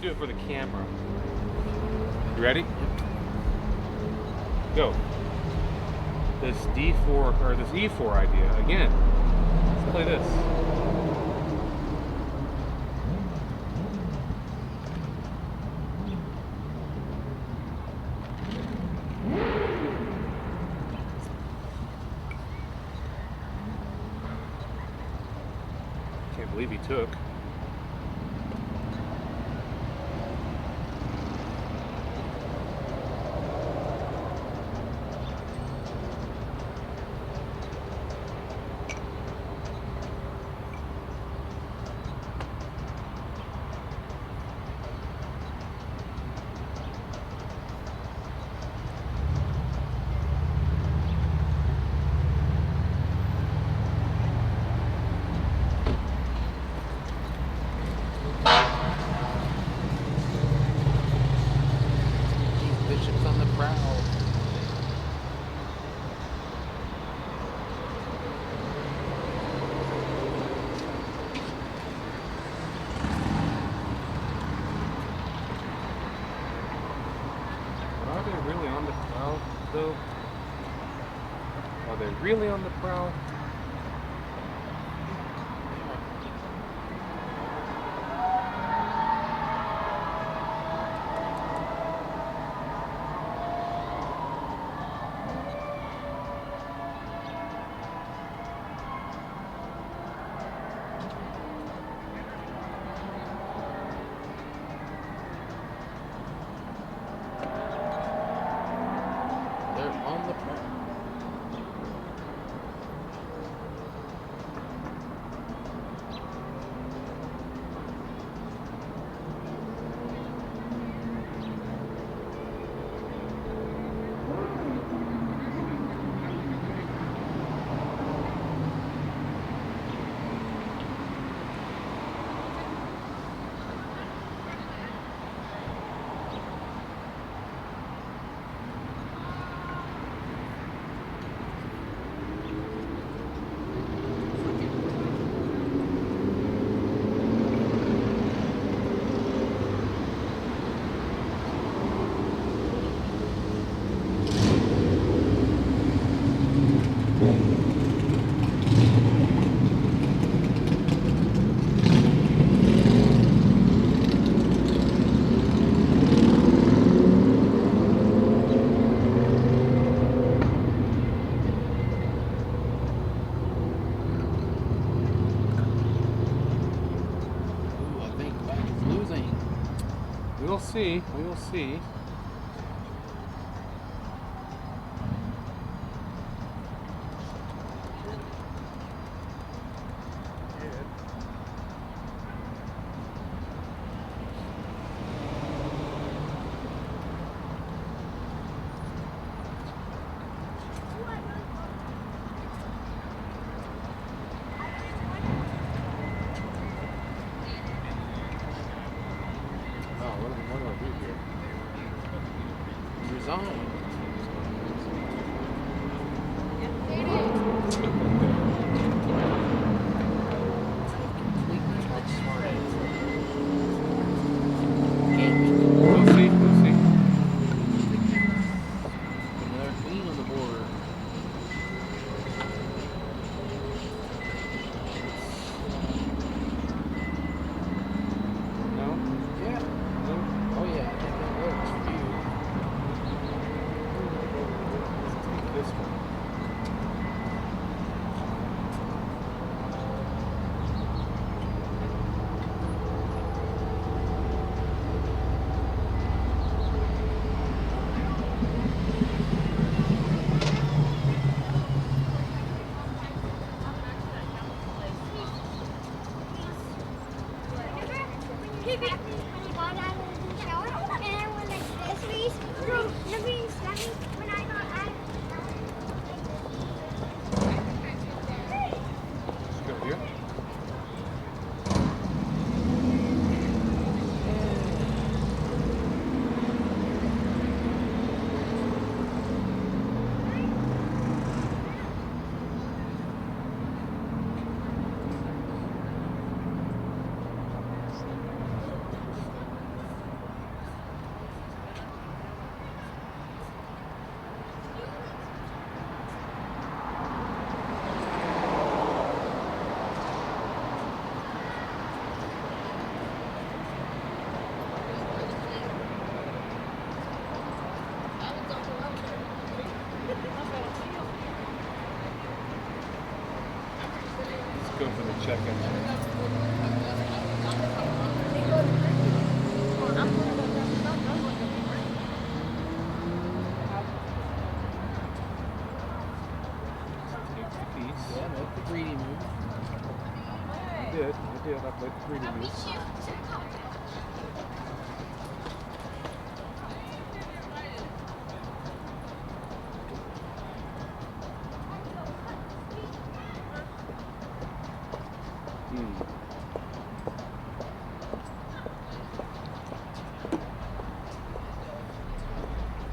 do it for the camera. You ready? Go. This D4 or this E4 idea again. Let's play this. Can't believe he took. Bishop's on the prowl. Are they really on the prowl, though? Are they really on the prowl? They're on the prowl. Ooh, I think Black is losing. We will see. We will see. Oh, what do I do here? Resign. Completely outsmarted. We'll see. We'll see. Another queen on the board. No? Yeah. No? Oh yeah, I think that works for you. Let's take this one. Go here. Go for the check engine. Take the piece. Yeah, make the greedy move. I did. I played the greedy moves.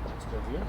Let's go here.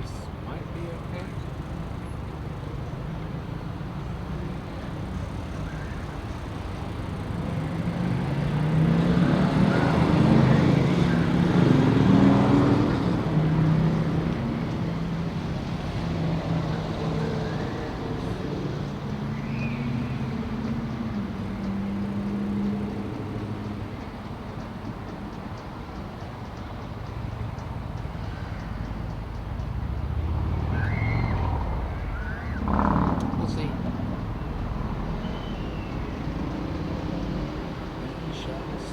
This might be okay. We'll see. Ishak is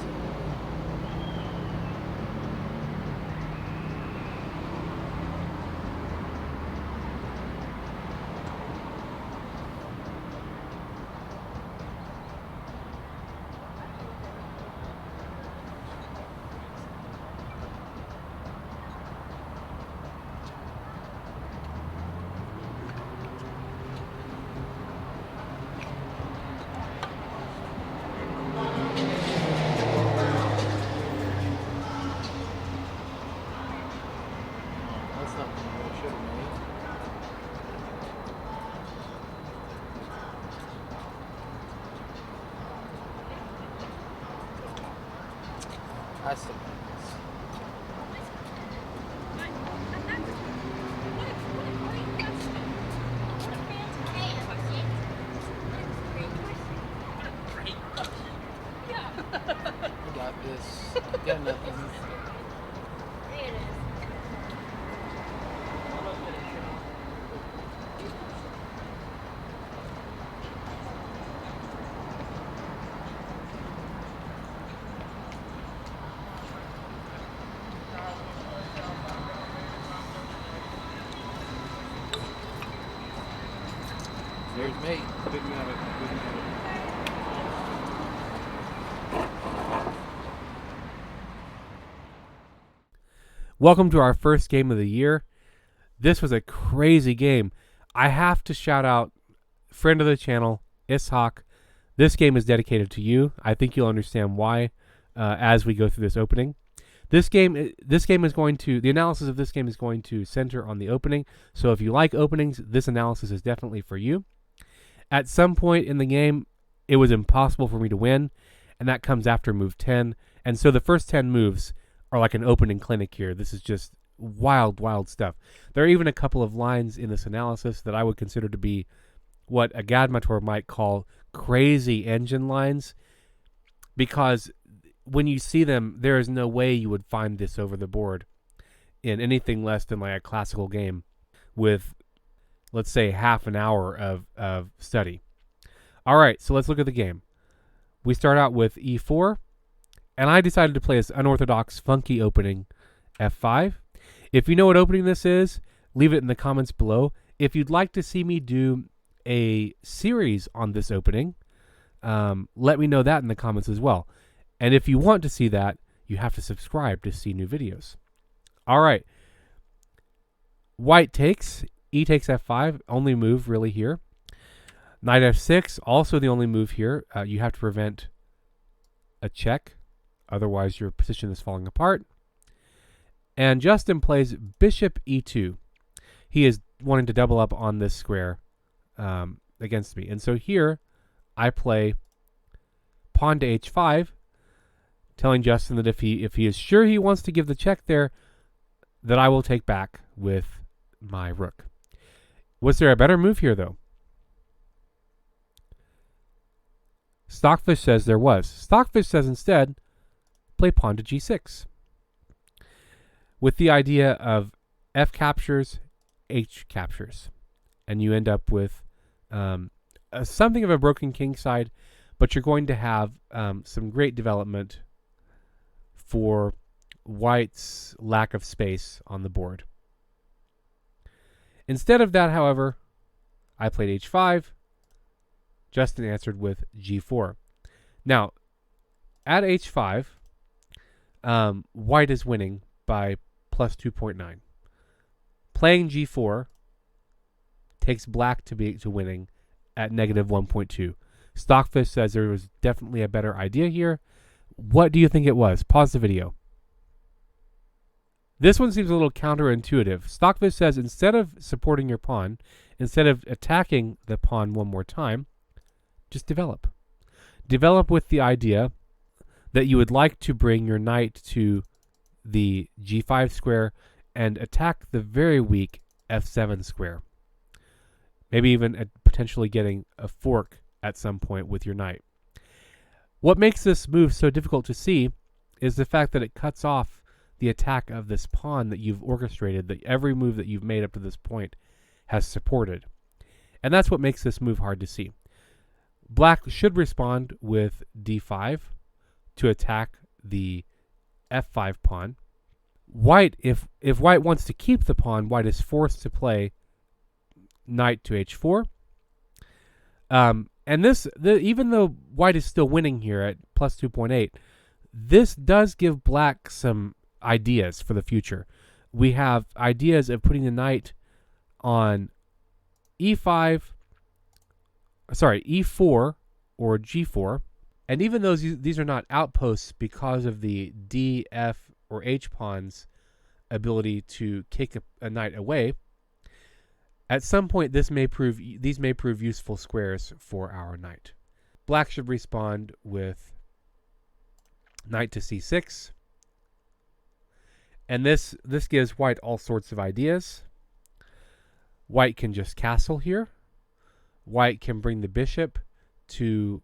that's not the move I should have made. I still got this. You got this. You got nothing. There's mate. Didn't have it. Didn't have it. Welcome to our first game of the year. This was a crazy game. I have to shout out friend of the channel, Ishak. This game is dedicated to you. I think you'll understand why as we go through this opening. The analysis of this game is going to center on the opening. So if you like openings, this analysis is definitely for you. At some point in the game, it was impossible for me to win, and that comes after move 10. And so the first 10 moves are like an opening clinic here. This is just wild, wild stuff. There are even a couple of lines in this analysis that I would consider to be what a Gadmator might call crazy engine lines, because when you see them, there is no way you would find this over the board in anything less than like a classical game with, let's say, half an hour of study. All right, so let's look at the game. We start out with e4, and I decided to play this unorthodox, funky opening, f5. If you know what opening this is, leave it in the comments below. If you'd like to see me do a series on this opening, let me know that in the comments as well. And if you want to see that, you have to subscribe to see new videos. All right. White takes, e takes f5, only move really here. Knight f6, also the only move here. You have to prevent a check, otherwise your position is falling apart. And Justin plays bishop e2. He is wanting to double up on this square against me. And so here I play pawn to h5, telling Justin that if he is sure he wants to give the check there, that I will take back with my rook. Was there a better move here, though? Stockfish says there was. Stockfish says instead, play pawn to g6, with the idea of f captures, h captures. And you end up with something of a broken king side, but you're going to have some great development for White's lack of space on the board. Instead of that, however, I played h5. Justin answered with g4. Now, at h5, White is winning by plus 2.9. Playing g4 takes Black to winning at negative 1.2. Stockfish says there was definitely a better idea here. What do you think it was? Pause the video. This one seems a little counterintuitive. Stockfish says instead of supporting your pawn, instead of attacking the pawn one more time, just develop. Develop with the idea that you would like to bring your knight to the g5 square and attack the very weak f7 square. Maybe even potentially getting a fork at some point with your knight. What makes this move so difficult to see is the fact that it cuts off the attack of this pawn that you've orchestrated, that every move that you've made up to this point has supported. And that's what makes this move hard to see. Black should respond with d5 to attack the f5 pawn. White, if White wants to keep the pawn, White is forced to play knight to h4. And this, even though White is still winning here at plus 2.8, this does give Black some ideas for the future. We have ideas of putting the knight on e4 or g4. And even though these are not outposts because of the d, f, or h pawn's ability to kick a knight away, at some point these may prove useful squares for our knight. Black should respond with knight to c6. And this gives White all sorts of ideas. White can just castle here. White can bring the bishop to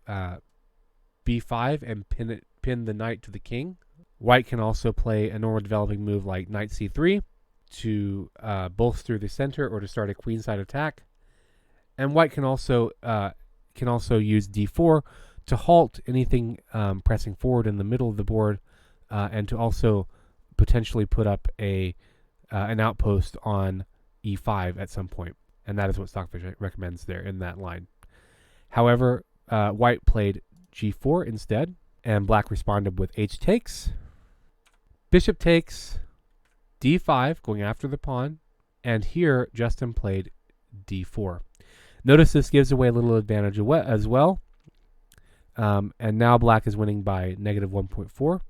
b5 and pin the knight to the king. White can also play a normal developing move like knight c3 to bolster the center or to start a queenside attack. And White can also use d4 to halt anything pressing forward in the middle of the board, and to also potentially put up an outpost on e5 at some point. And that is what Stockfish recommends there in that line. However, White played g4 instead, and Black responded with h takes. Bishop takes, d5, going after the pawn, and here Justin played d4. Notice this gives away a little advantage as well. And now Black is winning by negative 1.4.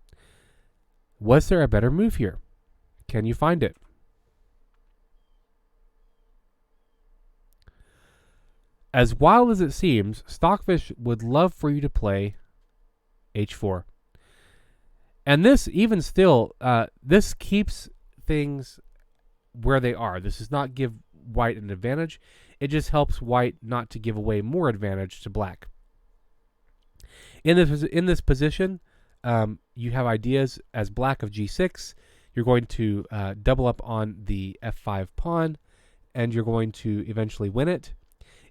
Was there a better move here? Can you find it? As wild as it seems, Stockfish would love for you to play h4. And this, even still, this keeps things where they are. This does not give white an advantage. It just helps white not to give away more advantage to black. In this position, you have ideas as black of g6. You're going to double up on the f5 pawn, and you're going to eventually win it.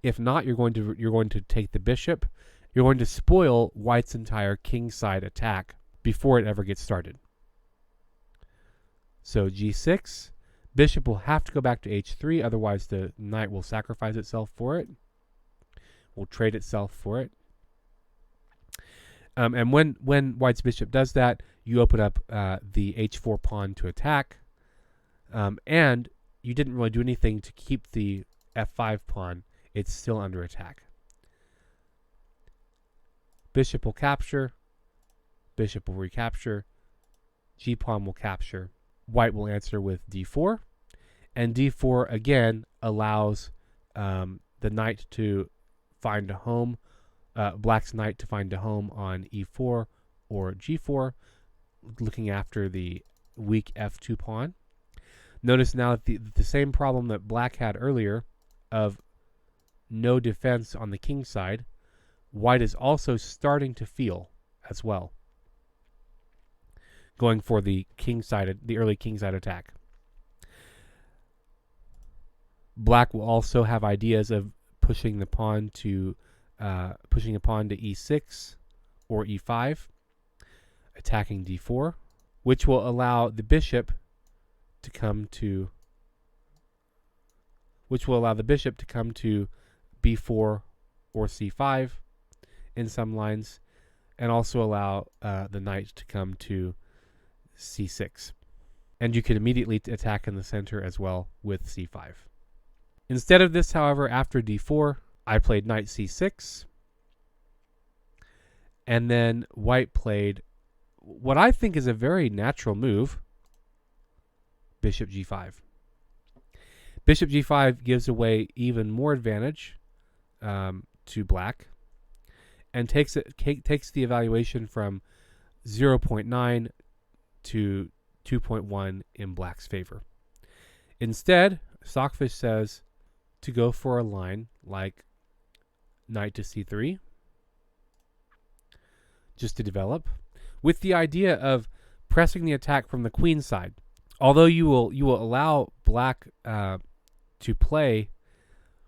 If not, you're going to take the bishop. You're going to spoil white's entire kingside attack before it ever gets started. So g6, bishop will have to go back to h3, otherwise the knight will sacrifice itself for it, will trade itself for it. And when white's bishop does that, you open up the h4 pawn to attack, and you didn't really do anything to keep the f5 pawn. It's still under attack. Bishop will capture, bishop will recapture, g-pawn will capture. White will answer with d4, and d4 again allows the knight to find a home, black's knight to find a home on e4 or g4, looking after the weak f2 pawn. Notice now that the same problem that black had earlier of no defense on the king side, white is also starting to feel as well, going for the early kingside attack. Black will also have ideas of pushing a pawn to e6 or e5, attacking d4, which will allow the bishop to come to b4 or c5 in some lines, and also allow the knight to come to c6. And you can immediately attack in the center as well with c5. Instead of this, however, after d4, I played knight c6, and then white played what I think is a very natural move, bishop g5. Bishop g5 gives away even more advantage to black, and takes the evaluation from 0.9 to 2.1 in black's favor. Instead, Stockfish says to go for a line like knight to c3, just to develop, with the idea of pressing the attack from the queen side. Although you will allow black to play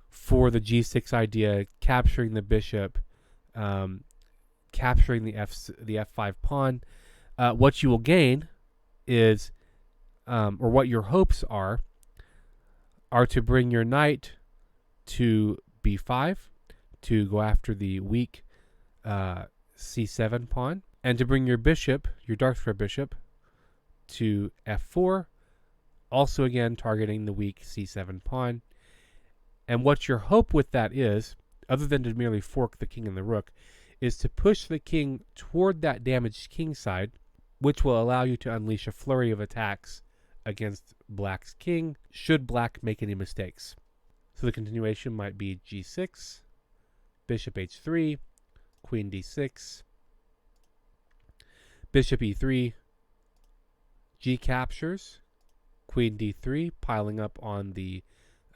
for the g6 idea, capturing the bishop, capturing the f5 pawn, what you will gain is, or what your hopes are to bring your knight to b5 to go after the weak c7 pawn, and to bring your bishop, your dark square bishop, to f4, also again targeting the weak c7 pawn. And what your hope with that is, other than to merely fork the king and the rook, is to push the king toward that damaged king side, which will allow you to unleash a flurry of attacks against black's king, should black make any mistakes. So the continuation might be g6, bishop h3, queen d6, bishop e3, g captures, queen d3, piling up on the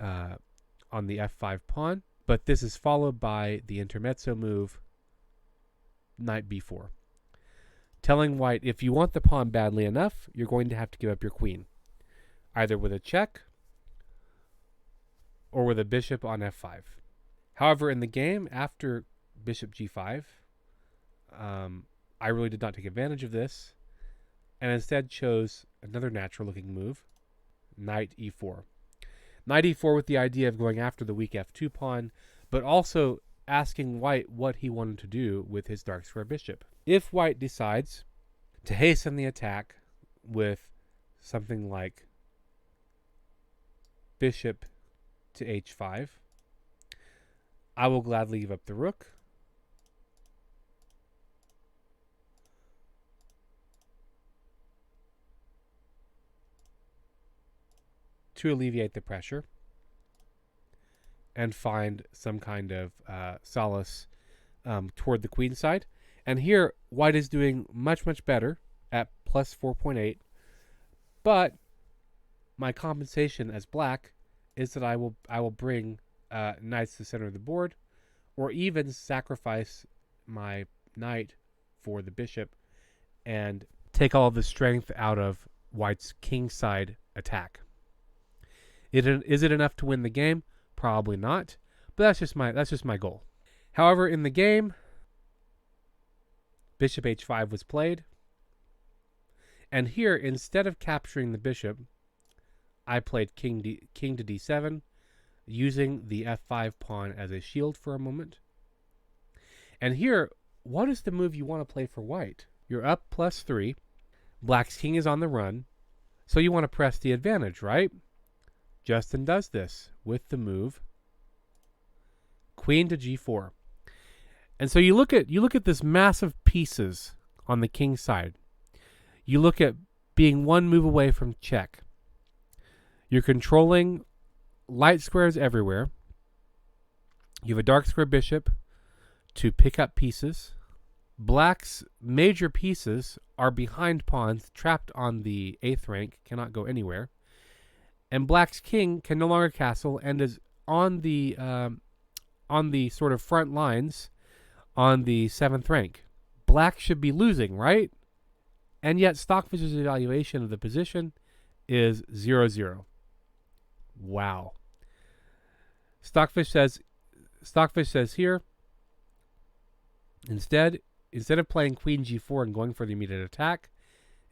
f5 pawn. But this is followed by the intermezzo move, knight b4, telling white, if you want the pawn badly enough, you're going to have to give up your queen, either with a check or with a bishop on f5. However, in the game after bishop g5, I really did not take advantage of this, and instead chose another natural-looking move, knight e4. Knight e4 with the idea of going after the weak f2 pawn, but also asking white what he wanted to do with his dark square bishop. If white decides to hasten the attack with something like bishop to h5, I will gladly give up the rook, to alleviate the pressure and find some kind of solace toward the queen side. And here, white is doing much, much better at plus 4.8. But my compensation as black is that I will bring knights to the center of the board, or even sacrifice my knight for the bishop and take all of the strength out of white's kingside attack. Is it enough to win the game? Probably not, but that's just my goal. However, in the game, bishop h5 was played, and here, instead of capturing the bishop, I played king to d7, using the f5 pawn as a shield for a moment. And here, what is the move you want to play for white? You're up +3. Black's king is on the run, so you want to press the advantage, right? Justin does this with the move queen to g4. And so you look at this massive pieces on the king side. You look at being one move away from check. You're controlling light squares everywhere. You have a dark square bishop to pick up pieces. Black's major pieces are behind pawns, trapped on the 8th rank, cannot go anywhere. And black's king can no longer castle and is on the sort of front lines on the 7th rank. Black should be losing, right? And yet Stockfish's evaluation of the position is 0-0. Wow. Stockfish says here, instead of playing queen g4 and going for the immediate attack,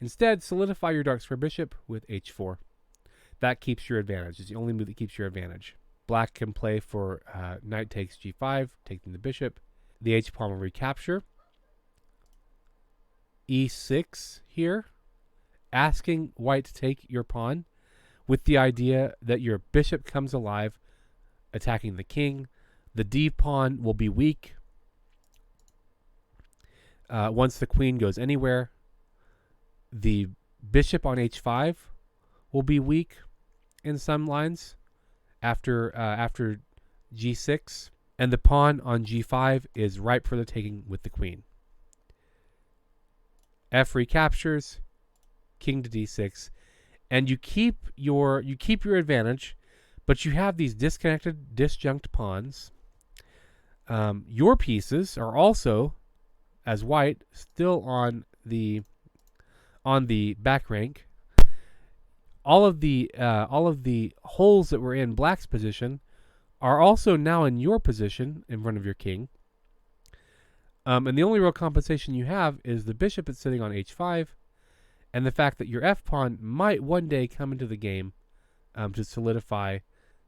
instead solidify your dark square bishop with h4. That keeps your advantage. It's the only move that keeps your advantage. Black can play for knight takes g5, taking the bishop. The h pawn will recapture. e6 here, asking white to take your pawn with the idea that your bishop comes alive, attacking the king. The d pawn will be weak once the queen goes anywhere. The bishop on h5 will be weak in some lines after g6, and the pawn on g5 is ripe for the taking with the queen. F recaptures, king to d6, and you keep your advantage, but you have these disconnected, disjunct pawns. Your pieces are also, as white, still on the back rank. All of the holes that were in black's position are also now in your position in front of your king. And the only real compensation you have is the bishop that's sitting on h5, and the fact that your f pawn might one day come into the game to solidify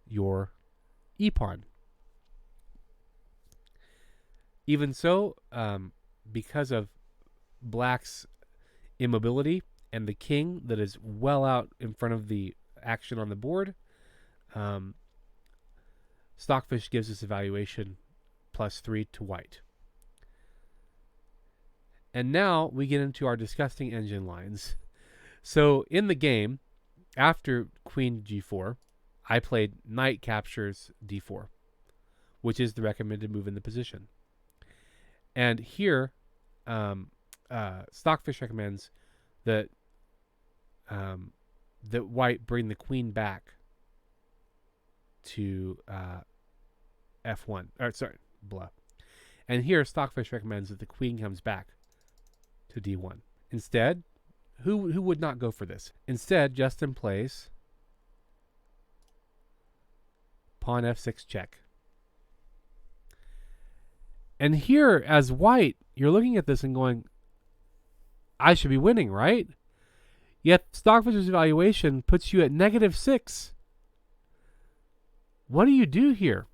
your e pawn. Even so, because of black's immobility and the king that is well out in front of the action on the board, Stockfish gives this evaluation +3 to white. And now we get into our disgusting engine lines. So in the game, after queen g4, I played knight captures d4, which is the recommended move in the position. And here, Stockfish recommends that that white bring the queen back to f1. Or sorry, blah. And here, Stockfish recommends that the queen comes back to d1. Instead, who would not go for this? Instead, Justin plays pawn f6 check. And here, as white, you're looking at this and going, I should be winning, right? Yet Stockfish's evaluation puts you at -6. What do you do here?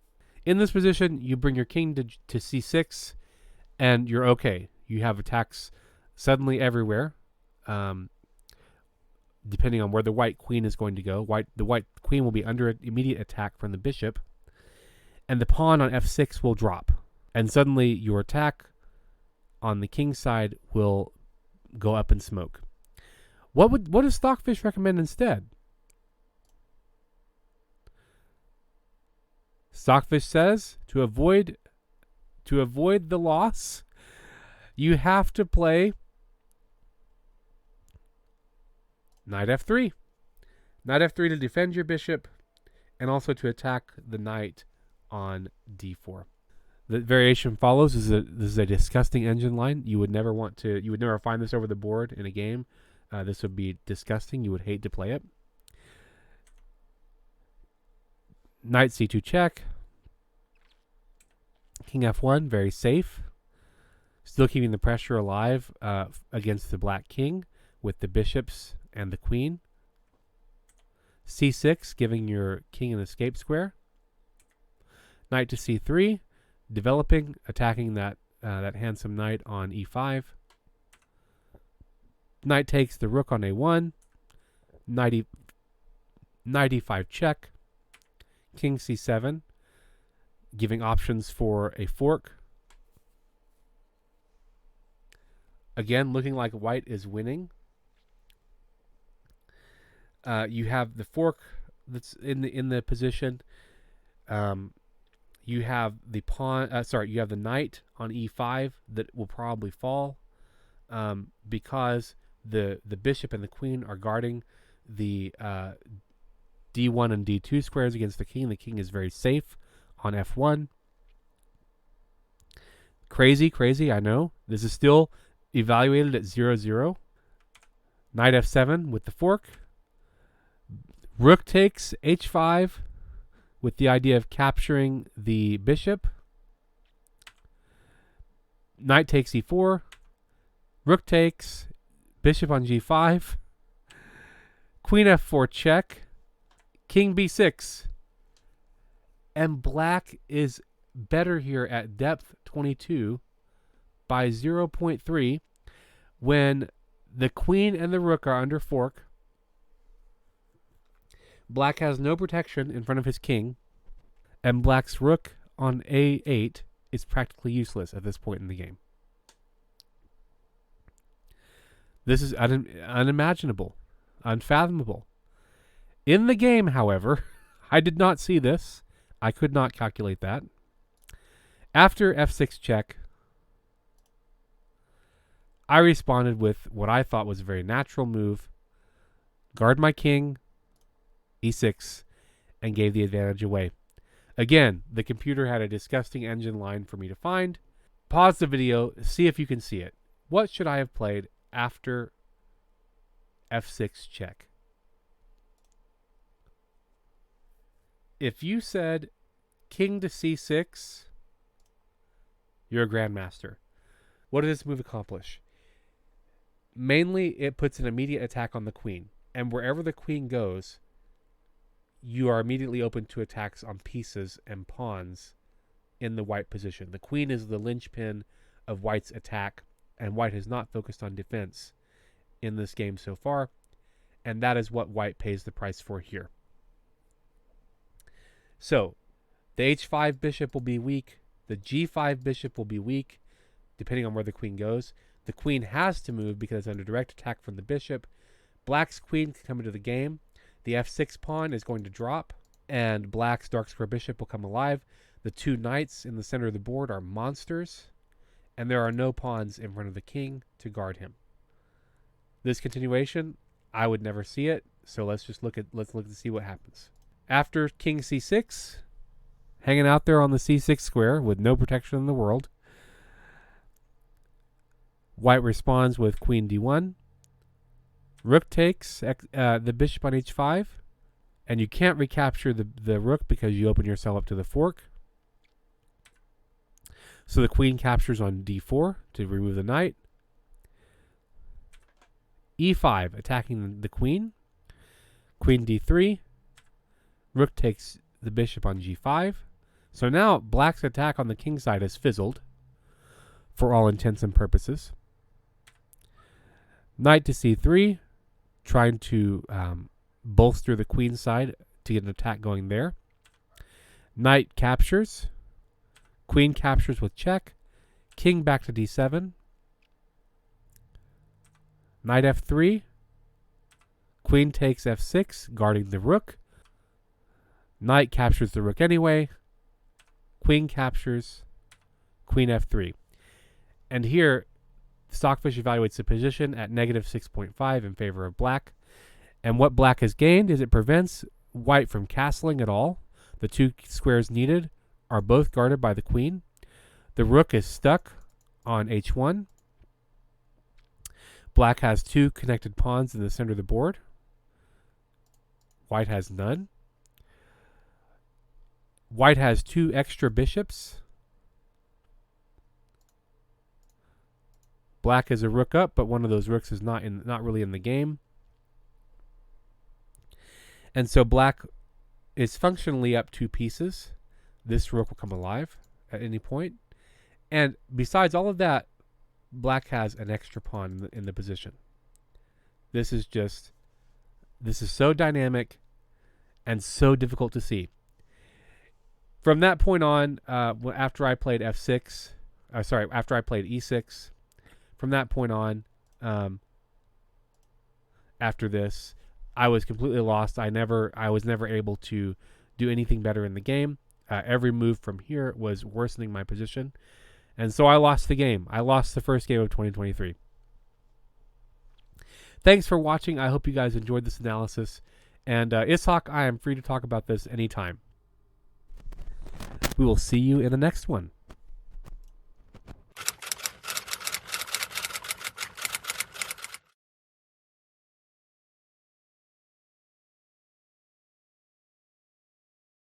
In this position, you bring your king to c6, and you're okay. You have attacks suddenly everywhere, depending on where the white queen is going to go. The white queen will be under immediate attack from the bishop, and the pawn on f6 will drop. And suddenly your attack on the king side will go up in smoke. What does Stockfish recommend instead? Stockfish says to avoid the loss, You have to play knight f3. Knight f3 to defend your bishop and also to attack the knight on d4. The variation follows. This is a disgusting engine line. You would never find this over the board in a game. This would be disgusting. You would hate to play it. Knight c2 check. King f1, very safe. Still keeping the pressure alive against the black king with the bishops and the queen. c6, giving your king an escape square. Knight to c3, developing, attacking that handsome knight on e5. Knight takes the rook on a1. Knight e5 check. King c7, giving options for a fork. Again, looking like white is winning. You have the fork that's in the position. You have the pawn. You have the knight on e5 that will probably fall because the bishop and the queen are guarding the d1 and d2 squares against the king. The king is very safe on f1. Crazy, I know. This is still evaluated at 0-0. Knight f7 with the fork. Rook takes h5 with the idea of capturing the bishop. Knight takes e4. Rook takes. Bishop on g5. Queen f4 check. King b6. And black is better here at depth 22 by 0.3 when the queen and the rook are under fork. Black has no protection in front of his king, and black's rook on a8 is practically useless at this point in the game. This is unimaginable, unfathomable. In the game, however, I did not see this. I could not calculate that. After f6 check, I responded with what I thought was a very natural move. Guard my king, e6, and gave the advantage away. Again, the computer had a disgusting engine line for me to find. Pause the video, see if you can see it. What should I have played after f6 check? If you said king to c6, you're a grandmaster. What does this move accomplish? Mainly, it puts an immediate attack on the queen. And wherever the queen goes, you are immediately open to attacks on pieces and pawns in the white position. The queen is the linchpin of white's attack, and white has not focused on defense in this game so far, and that is what white pays the price for here. So, the h5 bishop will be weak, the g5 bishop will be weak, depending on where the queen goes. The queen has to move because it's under direct attack from the bishop. Black's queen can come into the game. The f6 pawn is going to drop, and black's dark square bishop will come alive. The two knights in the center of the board are monsters, and there are no pawns in front of the king to guard him. This continuation, I would never see it, so let's look to see what happens. After king c6, hanging out there on the c6 square with no protection in the world, white responds with queen d1. Rook takes the bishop on h5, and you can't recapture the rook because you open yourself up to the fork. So the queen captures on d4 to remove the knight. e5, attacking the queen. Queen d3. Rook takes the bishop on g5. So now black's attack on the king side has fizzled for all intents and purposes. Knight to c3, trying to bolster the queen side to get an attack going there. Knight captures. Queen captures with check. King back to d7. Knight f3. Queen takes f6, guarding the rook. Knight captures the rook anyway. Queen captures. Queen f3. And here, Stockfish evaluates the position at negative 6.5 in favor of black. And what black has gained is it prevents white from castling at all. The 2 squares needed are both guarded by the queen. The rook is stuck on h1. Black has 2 connected pawns in the center of the board. White has none. White has 2 extra bishops. Black is a rook up, but one of those rooks is not really in the game. And so black is functionally up 2 pieces. This rook will come alive at any point. And besides all of that, black has an extra pawn in the position. This is so dynamic and so difficult to see. From that point on, after I played f6, after I played e6, from that point on, after this, I was completely lost. I was never able to do anything better in the game. Every move from here was worsening my position. And so I lost the game. I lost the first game of 2023. Thanks for watching. I hope you guys enjoyed this analysis. And Ishak, I am free to talk about this anytime. We will see you in the next one.